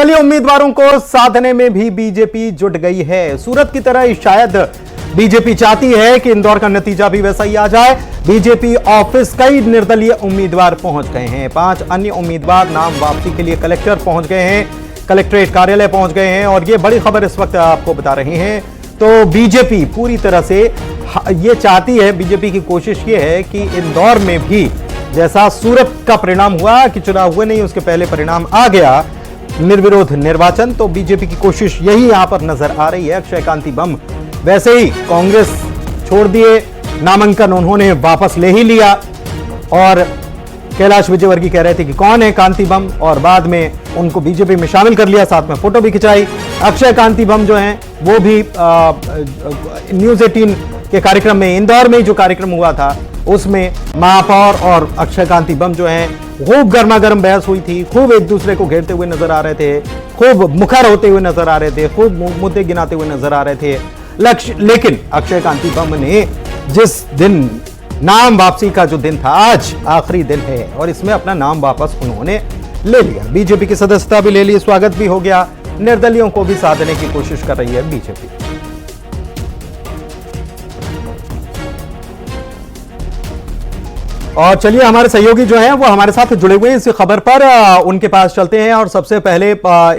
निर्दलीय उम्मीदवारों को साधने में भी बीजेपी जुट गई है। सूरत की तरह शायद बीजेपी चाहती है कि इंदौर का नतीजा भी वैसा ही आ जाए। बीजेपी ऑफिस कई निर्दलीय उम्मीदवार पहुंच गए हैं। 5 अन्य उम्मीदवार नाम वापसी के लिए कलेक्टर पहुंच गए हैं, कलेक्ट्रेट कार्यालय पहुंच गए हैं और यह बड़ी खबर इस वक्त आपको बता रहे हैं। तो बीजेपी पूरी तरह से ये चाहती है, बीजेपी की कोशिश ये है कि इंदौर में भी जैसा सूरत का परिणाम हुआ कि चुनाव हुए नहीं, उसके पहले परिणाम आ गया निर्विरोध निर्वाचन, तो बीजेपी की कोशिश यही यहां पर नजर आ रही है। अक्षय कांति बम वैसे ही कांग्रेस छोड़ दिए, नामांकन उन्होंने वापस ले ही लिया और कैलाश विजयवर्गीय कह रहे थे कि कौन है कांति बम, और बाद में उनको बीजेपी में शामिल कर लिया, साथ में फोटो भी खिंचाई। अक्षय कांति बम जो हैं वो भी न्यूज 18 के कार्यक्रम में, इंदौर में जो कार्यक्रम हुआ था उसमें महापौर और अक्षय कांति बम जो हैं खूब गर्मा गर्म बहस हुई थी, खूब एक दूसरे को घेरते हुए नजर आ रहे थे, खूब मुखर होते हुए नजर आ रहे थे, खूब मुद्दे गिनाते हुए नजर आ रहे थे। लेकिन अक्षय कांति बम ने जिस दिन नाम वापसी का जो दिन था, आज आखिरी दिन है और इसमें अपना नाम वापस उन्होंने ले लिया। बीजेपी की सदस्यता भी ले ली, स्वागत भी हो गया, निर्दलियों को भी साधने की कोशिश कर रही है बीजेपी। और चलिए हमारे सहयोगी जो हैं वो हमारे साथ जुड़े हुए हैं इस खबर पर, उनके पास चलते हैं और सबसे पहले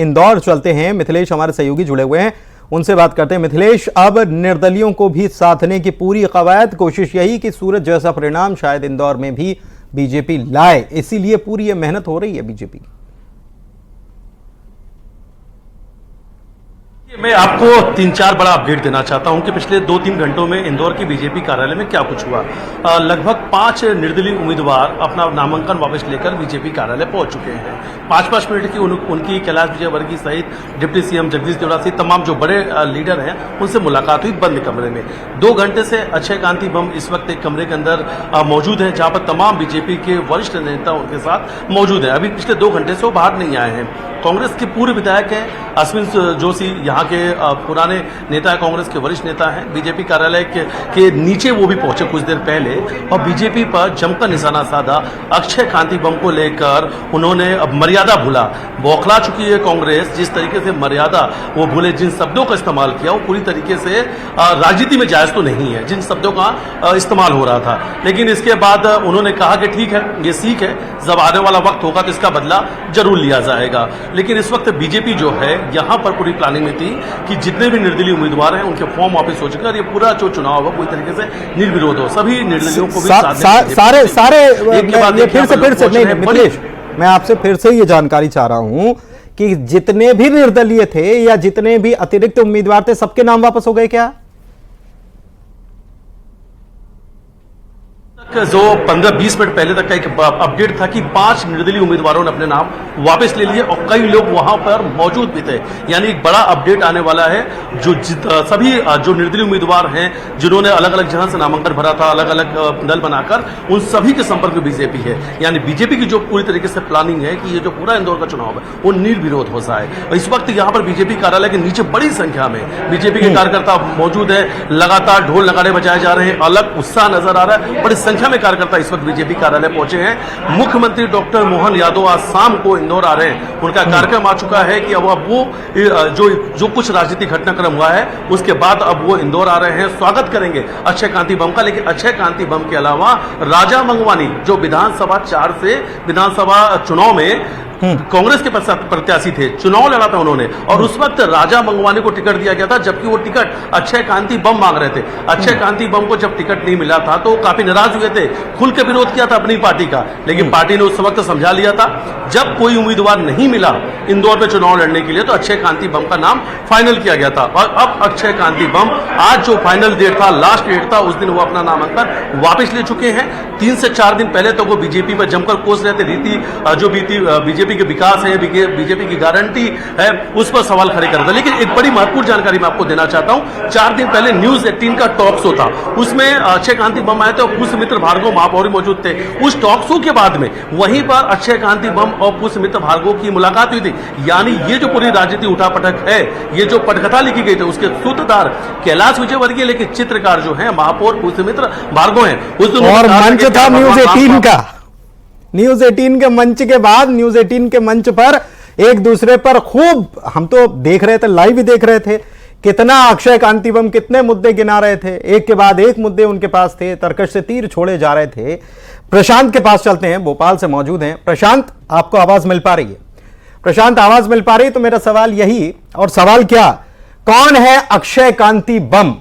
इंदौर चलते हैं। मिथिलेश हमारे सहयोगी जुड़े हुए हैं, उनसे बात करते हैं। मिथिलेश, अब निर्दलियों को भी साधने की पूरी कवायद, कोशिश यही कि सूरत जैसा परिणाम शायद इंदौर में भी बीजेपी लाए, इसीलिए पूरी ये मेहनत हो रही है बीजेपी। मैं आपको 3-4 बड़ा अपडेट देना चाहता हूं कि पिछले 2-3 घंटों में इंदौर के बीजेपी कार्यालय में क्या कुछ हुआ। लगभग 5 निर्दलीय उम्मीदवार अपना नामांकन वापस लेकर बीजेपी कार्यालय पहुंच चुके हैं। 5-5 मिनट की उनकी कैलाश विजयवर्गीय सहित डिप्टी सीएम जगदीश देवड़ा सहित तमाम जो बड़े लीडर हैं उनसे मुलाकात हुई बंद कमरे में। 2 घंटे से अक्षय कांति बम इस वक्त एक कमरे के अंदर मौजूद है, जहां पर तमाम बीजेपी के वरिष्ठ नेता उनके साथ मौजूद है। अभी पिछले 2 घंटे से वो बाहर नहीं आए हैं। कांग्रेस के पूर्व विधायक हैं अश्विन जोशी, यहाँ के पुराने नेता है, कांग्रेस के वरिष्ठ नेता हैं। बीजेपी कार्यालय के नीचे वो भी पहुंचे कुछ देर पहले और बीजेपी पर जमकर निशाना साधा। अक्षय कांति बम को लेकर उन्होंने अब मर्यादा भूला, बौखला चुकी है कांग्रेस। जिस तरीके से मर्यादा वो भूले, जिन शब्दों का इस्तेमाल किया वो पूरी तरीके से राजनीति में जायज तो नहीं है, जिन शब्दों का इस्तेमाल हो रहा था। लेकिन इसके बाद उन्होंने कहा कि ठीक है, ये सीख है, जब आने वाला वक्त होगा तो इसका बदला जरूर लिया जाएगा। लेकिन इस वक्त बीजेपी जो है यहां पर पूरी प्लानिंग में थी कि जितने भी निर्दलीय उम्मीदवार हैं उनके फॉर्म वापस हो चुके हैं और ये पूरा जो चुनाव है पूरी तरीके से निर्विरोध हो, सभी निर्दलियों को भी सारे मिथिलेश, मैं आपसे फिर से ये जानकारी चाह रहा हूं कि जितने भी निर्दलीय थे या जितने भी अतिरिक्त उम्मीदवार थे सबके नाम वापस हो गए क्या? जो 15-20 मिनट पहले तक का एक अपडेट था कि 5 निर्दलीय उम्मीदवारों ने अपने नाम वापस ले लिए और कई लोग वहां पर मौजूद भी थे। यानी एक बड़ा अपडेट आने वाला है। जो सभी जो निर्दलीय उम्मीदवार हैं जिन्होंने अलग अलग जगह से नामांकन भरा था, अलग अलग दल बनाकर, उन सभी के संपर्क में बीजेपी है। यानी बीजेपी की जो पूरी तरीके से प्लानिंग है कि ये जो पूरा इंदौर का चुनाव है वो निर्विरोध हो जाए। और इस वक्त यहाँ पर बीजेपी कार्यालय के नीचे बड़ी संख्या में बीजेपी के कार्यकर्ता मौजूद है। लगातार ढोल नगाड़े बजाए जा रहे हैं, अलग उत्साह नजर आ रहा है। बड़ी संख्या में कार्यकर्ता इस वक्त बीजेपी कार्यालय पहुंचे हैं। मुख्यमंत्री डॉक्टर मोहन यादव आज शाम को इंदौर आ रहे हैं, उनका कार्यक्रम आ चुका है कि अब वो जो कुछ राजनीतिक घटनाक्रम हुआ है उसके बाद अब वो इंदौर आ रहे हैं, स्वागत करेंगे अक्षय कांति बम का। लेकिन अक्षय कांति बम के अलावा राजा मंगवानी जो विधानसभा 4 से विधानसभा चुनाव में कांग्रेस के प्रत्याशी थे, चुनाव लड़ा था उन्होंने और उस वक्त राजा मंगवानी को टिकट दिया गया था, जबकि वो टिकट अक्षय कांति बम मांग रहे थे। अक्षय कांति बम को जब टिकट नहीं मिला था तो काफी नाराज हुए थे, खुल के विरोध किया था अपनी पार्टी का। लेकिन पार्टी ने उस वक्त समझा लिया था, जब कोई उम्मीदवार नहीं मिला इंदौर में चुनाव लड़ने के लिए तो अक्षय कांति बम का नाम फाइनल किया गया था। और अब अक्षय कांति बम आज जो फाइनल डेट था, लास्ट डेट था, उस दिन वो अपना नामांकन वापस ले चुके हैं। 3 से 4 दिन पहले तो वो बीजेपी पर जमकर कोस रहे थे। बीजेपी के विकास है, बीजेपी की गारंटी है, उस पर सवाल खड़े कर रहे थे। लेकिन एक बड़ी महत्वपूर्ण जानकारी मैं आपको देना चाहता हूं। 4 दिन पहले न्यूज 18 का टॉक शो था, उसमें अक्षय कांति बम आए थे और पुष्पमित्र भार्गव महापौर मौजूद थे। उस टॉक शो के बाद में वहीं पर अक्षय कांति बम और पुष्पमित्र भार्गव की मुलाकात हुई थी। यानी ये जो पूरी राजनीति उठापटक है, ये जो पटकथा लिखी गई थी, उसके सूत्रधार कैलाश विजयवर्गीय, लेकिन चित्रकार जो है महापौर पुष्पमित्र भार्गव हैं। उस दिन और मंच था न्यूज 18 का। न्यूज 18 के मंच के बाद न्यूज 18 के मंच पर एक दूसरे पर खूब, हम तो देख रहे थे, लाइव भी देख रहे थे, कितना अक्षय कांति बम कितने मुद्दे गिना रहे थे, एक के बाद एक मुद्दे उनके पास थे, तर्कश से तीर छोड़े जा रहे थे। प्रशांत के पास चलते हैं, भोपाल से मौजूद हैं। प्रशांत, आपको आवाज मिल पा रही है? प्रशांत, आवाज मिल पा रही है? तो मेरा सवाल यही, और सवाल क्या, कौन है अक्षय कांति बम?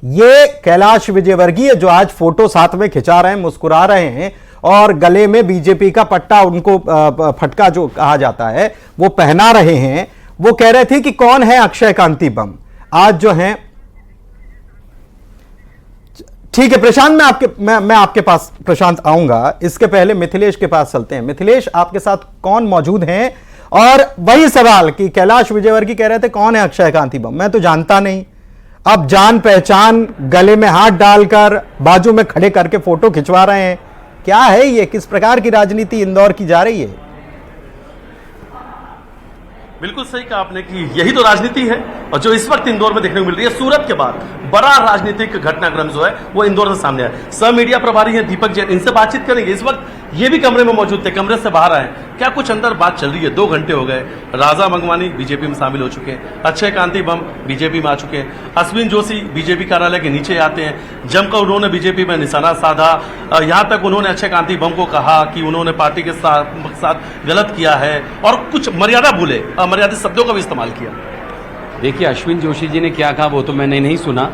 ये कैलाश विजयवर्गीय जो आज फोटो साथ में खिंचा रहे हैं, मुस्कुरा रहे हैं और गले में बीजेपी का पट्टा, उनको फटका जो कहा जाता है, वो पहना रहे हैं। वो कह रहे थे कि कौन है अक्षय कांति बम। आज जो है, ठीक है प्रशांत, मैं आपके पास प्रशांत आऊंगा। इसके पहले मिथिलेश के पास चलते हैं। मिथिलेश, आपके साथ कौन मौजूद हैं? और वही सवाल कि कैलाश विजयवर्गीय कह रहे थे कौन है अक्षय कांति बम, मैं तो जानता नहीं। अब जान पहचान, गले में हाथ डालकर बाजू में खड़े करके फोटो खिंचवा रहे हैं। क्या है ये? किस प्रकार की राजनीति इंदौर की जा रही है? बिल्कुल सही कहा आपने कि यही तो राजनीति है और जो इस वक्त इंदौर में देखने को मिल रही है। सूरत के बाद बड़ा राजनीतिक घटनाक्रम जो है वो इंदौर से सामने आया। सब मीडिया प्रभारी हैं दीपक जैन, इनसे बातचीत करेंगे। इस वक्त ये भी कमरे में मौजूद थे, कमरे से बाहर आए, क्या कुछ अंदर बात चल रही है? 2 घंटे हो गए। राजा मंगवानी बीजेपी में शामिल हो चुके हैं, अक्षय कांति बम बीजेपी में आ चुके हैं, अश्विन जोशी बीजेपी कार्यालय के नीचे आते हैं, जमकर उन्होंने बीजेपी में निशाना साधा। यहां तक उन्होंने अक्षय कांति बम को कहा कि उन्होंने पार्टी के साथ गलत किया है और कुछ मर्यादा भूले, अमर्यादित शब्दों का भी इस्तेमाल किया। देखिए, अश्विन जोशी जी ने क्या कहा वो तो मैंने नहीं सुना,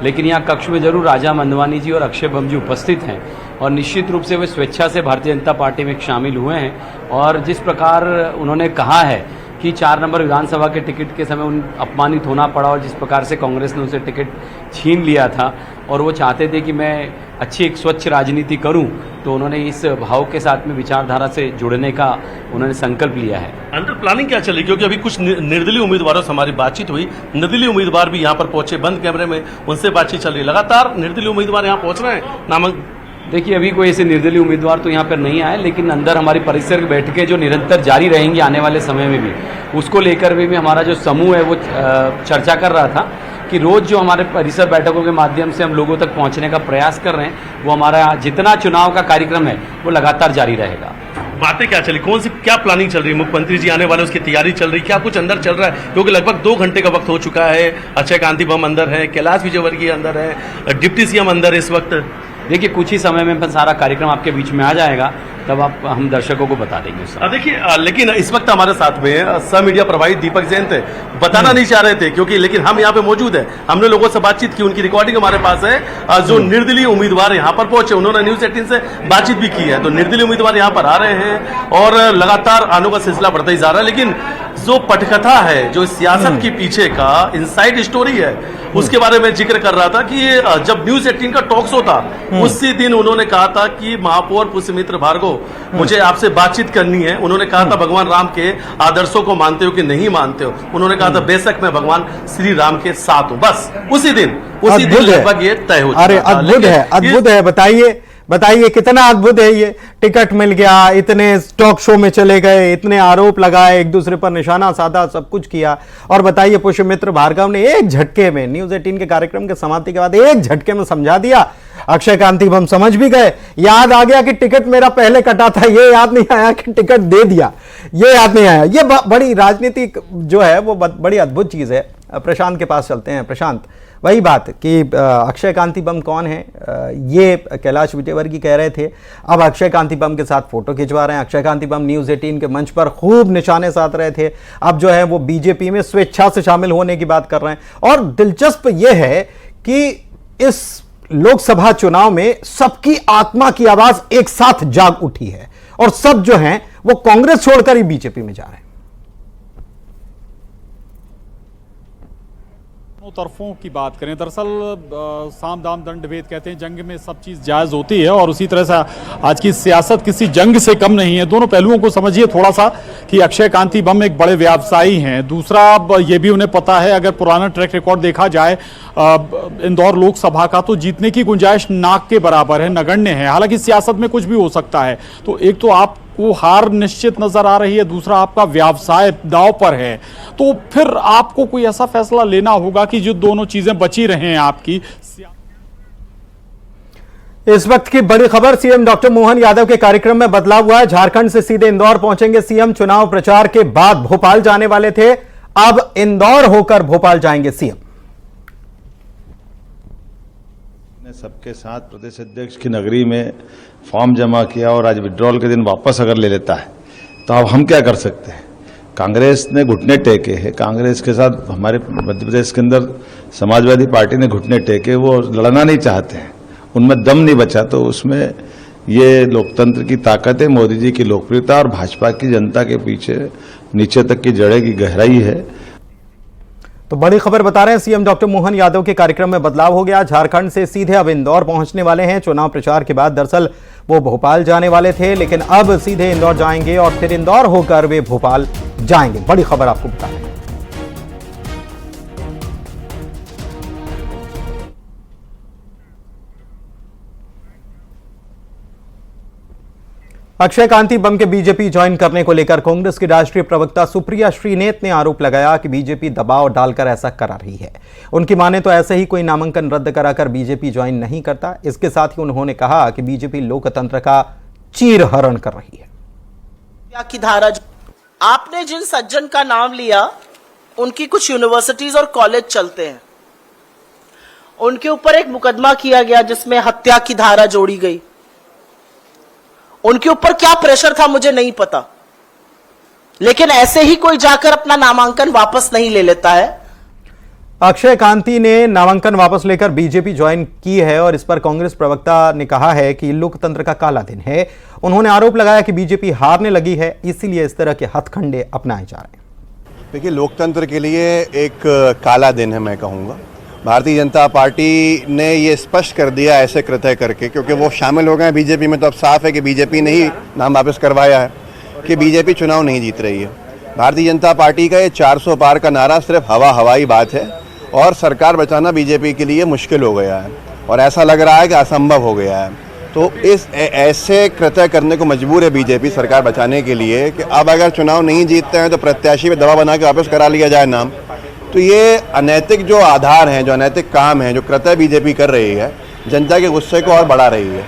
लेकिन यहाँ कक्ष में जरूर राजा मंदवानी जी और अक्षय बम जी उपस्थित हैं और निश्चित रूप से वे स्वेच्छा से भारतीय जनता पार्टी में शामिल हुए हैं। और जिस प्रकार उन्होंने कहा है कि 4 नंबर विधानसभा के टिकट के समय उन अपमानित होना पड़ा और जिस प्रकार से कांग्रेस ने उनसे टिकट छीन लिया था और वो चाहते थे कि मैं अच्छी एक स्वच्छ राजनीति करूं, तो उन्होंने इस भाव के साथ में विचारधारा से जुड़ने का उन्होंने संकल्प लिया है। अंडर प्लानिंग क्या चली? क्योंकि अभी कुछ निर्दलीय उम्मीदवारों से हमारी बातचीत हुई, निर्दलीय उम्मीदवार भी यहाँ पर पहुंचे, बंद कैमरे में उनसे बातचीत चल रही है। लगातार निर्दलीय उम्मीदवार यहाँ पहुंच रहे हैं। देखिए, अभी कोई ऐसे निर्दलीय उम्मीदवार तो यहाँ पर नहीं आए, लेकिन अंदर हमारी परिसर की बैठकें जो निरंतर जारी रहेंगी आने वाले समय में भी, उसको लेकर भी हमारा जो समूह है वो चर्चा कर रहा था कि रोज जो हमारे परिसर बैठकों के माध्यम से हम लोगों तक पहुँचने का प्रयास कर रहे हैं, वो हमारा जितना चुनाव का कार्यक्रम है वो लगातार जारी रहेगा। बातें क्या चली, कौन सी क्या प्लानिंग चल रही है? मुख्यमंत्री जी आने वाले, उसकी तैयारी चल रही, क्या कुछ अंदर चल रहा है? क्योंकि लगभग 2 घंटे का वक्त हो चुका है। अक्षय कांति बम अंदर है, कैलाश विजयवर्गीय अंदर है, डिप्टी सीएम अंदर है इस वक्त। देखिए, कुछ ही समय में सारा कार्यक्रम आपके बीच में आ जाएगा, तब हम दर्शकों को बता देंगे। देखिए, लेकिन इस वक्त हमारे साथ में सब मीडिया प्रभारी दीपक जैन थे, बताना नहीं चाह रहे थे क्योंकि, लेकिन हम यहाँ पे मौजूद है, हमने लोगों से बातचीत की, उनकी रिकॉर्डिंग हमारे पास है। जो निर्दलीय उम्मीदवार यहाँ पर पहुंचे, उन्होंने न्यूज 18 से बातचीत भी की है, तो निर्दलीय उम्मीदवार यहाँ पर आ रहे हैं और लगातार आने का सिलसिला बढ़ता ही जा रहा है। लेकिन जो पटकथा है, जो सियासत के पीछे का इनसाइड स्टोरी है, उसके बारे में जिक्र कर रहा था कि जब न्यूज 18 का टॉक शो था, उसी दिन उन्होंने कहा था कि महापौर पुष्यमित्र भार्गव, मुझे आपसे बातचीत करनी है। उन्होंने कहा था भगवान राम के आदर्शों को मानते हो कि नहीं मानते हो? उन्होंने कहा था बेशक मैं भगवान श्री राम के साथ हूं। बस उसी दिन लगभग ये तय हो चुका। अरे अद्भुत है, अद्भुत है। बताइए कितना अद्भुत है ये। टिकट मिल गया, इतने टॉक शो में चले गए, इतने आरोप लगाए, एक दूसरे पर निशाना साधा, सब कुछ किया। और बताइए, पुष्यमित्र भार्गव ने एक झटके में न्यूज 18 के कार्यक्रम के समाप्ति के बाद एक झटके में समझा दिया। अक्षय कांति बम समझ भी गए, याद आ गया कि टिकट मेरा पहले कटा था, ये याद नहीं आया कि टिकट दे दिया, ये याद नहीं आया। ये बड़ी राजनीति जो है वो बड़ी अद्भुत चीज है। प्रशांत के पास चलते हैं। प्रशांत, वही बात कि अक्षय कांति बम कौन है, ये कैलाश विजयवर्गीय कह रहे थे। अब अक्षय कांति बम के साथ फोटो खिंचवा रहे हैं। अक्षय कांति बम न्यूज 18 के मंच पर खूब निशाने साध रहे थे, अब जो है वो बीजेपी में स्वेच्छा से शामिल होने की बात कर रहे हैं। और दिलचस्प यह है कि इस लोकसभा चुनाव में सबकी आत्मा की आवाज एक साथ जाग उठी है और सब जो हैं वो कांग्रेस छोड़कर ही बीजेपी में जा रहे हैं। तरफों की बात करें, दरअसल साम दाम दंड भेद कहते हैं, जंग में सब चीज़ जायज़ होती है और उसी तरह से आज की सियासत किसी जंग से कम नहीं है। दोनों पहलुओं को समझिए थोड़ा सा कि अक्षय कांति बम एक बड़े व्यवसायी हैं, दूसरा ये भी उन्हें पता है अगर पुराना ट्रैक रिकॉर्ड देखा जाए इंदौर लोकसभा का, तो जीतने की गुंजाइश नाक के बराबर है, नगण्य है। हालांकि सियासत में कुछ भी हो सकता है, तो एक तो आप वो हार निश्चित नजर आ रही है, दूसरा आपका व्यवसाय दांव पर है, तो फिर आपको कोई ऐसा फैसला लेना होगा कि जो दोनों चीजें बची रहें आपकी। इस वक्त की बड़ी खबर, सीएम डॉक्टर मोहन यादव के कार्यक्रम में बदलाव हुआ है। झारखंड से सीधे इंदौर पहुंचेंगे सीएम। चुनाव प्रचार के बाद भोपाल जाने वाले थे, अब इंदौर होकर भोपाल जाएंगे सीएम। सबके साथ प्रदेश अध्यक्ष की नगरी में फॉर्म जमा किया और आज विड्रॉल के दिन वापस अगर ले लेता है तो अब हम क्या कर सकते हैं। कांग्रेस ने घुटने टेके हैं, कांग्रेस के साथ हमारे मध्य प्रदेश के अंदर समाजवादी पार्टी ने घुटने टेके, वो लड़ना नहीं चाहते हैं, उनमें दम नहीं बचा। तो उसमें ये लोकतंत्र की ताकत है, मोदी जी की लोकप्रियता और भाजपा की जनता के पीछे नीचे तक की जड़ें की गहराई है। तो बड़ी खबर बता रहे हैं, सीएम डॉक्टर मोहन यादव के कार्यक्रम में बदलाव हो गया। झारखंड से सीधे अब इंदौर पहुंचने वाले हैं। चुनाव प्रचार के बाद दरअसल वो भोपाल जाने वाले थे, लेकिन अब सीधे इंदौर जाएंगे और फिर इंदौर होकर वे भोपाल जाएंगे। बड़ी खबर आपको बता रहे हैं। अक्षय कांति बम के बीजेपी ज्वाइन करने को लेकर कांग्रेस की राष्ट्रीय प्रवक्ता सुप्रिया श्रीनेत ने आरोप लगाया कि बीजेपी दबाव डालकर ऐसा करा रही है। उनकी माने तो ऐसे ही कोई नामांकन रद्द कराकर बीजेपी ज्वाइन नहीं करता। इसके साथ ही उन्होंने कहा कि बीजेपी लोकतंत्र का चीरहरण कर रही है। की धारा, आपने जिन सज्जन का नाम लिया उनकी कुछ यूनिवर्सिटीज और कॉलेज चलते हैं, उनके ऊपर एक मुकदमा किया गया जिसमें हत्या की धारा जोड़ी गई। उनके ऊपर क्या प्रेशर था मुझे नहीं पता, लेकिन ऐसे ही कोई जाकर अपना नामांकन वापस नहीं ले लेता है। अक्षय कांति ने नामांकन वापस लेकर बीजेपी ज्वाइन की है और इस पर कांग्रेस प्रवक्ता ने कहा है कि लोकतंत्र का काला दिन है। उन्होंने आरोप लगाया कि बीजेपी हारने लगी है, इसीलिए इस तरह के हथकंडे अपनाए जा रहे हैं। देखिए, लोकतंत्र के लिए एक काला दिन है, मैं कहूँगा। भारतीय जनता पार्टी ने ये स्पष्ट कर दिया ऐसे कृत्य करके, क्योंकि वो शामिल हो गए बीजेपी में, तो अब साफ है कि बीजेपी ने ही नाम वापस करवाया है कि बीजेपी चुनाव नहीं जीत रही है। भारतीय जनता पार्टी का ये 400 पार का नारा सिर्फ हवाई बात है और सरकार बचाना बीजेपी के लिए मुश्किल हो गया है और ऐसा लग रहा है कि असंभव हो गया है। तो इस ऐसे कृत्य करने को मजबूर है बीजेपी सरकार बचाने के लिए कि अब अगर चुनाव नहीं जीतते हैं तो प्रत्याशी पे दबाव बना के वापस करा लिया जाए नाम। तो ये अनैतिक जो आधार हैं, जो अनैतिक काम है, जो कृत्य बीजेपी कर रही है, जनता के गुस्से को और बढ़ा रही है।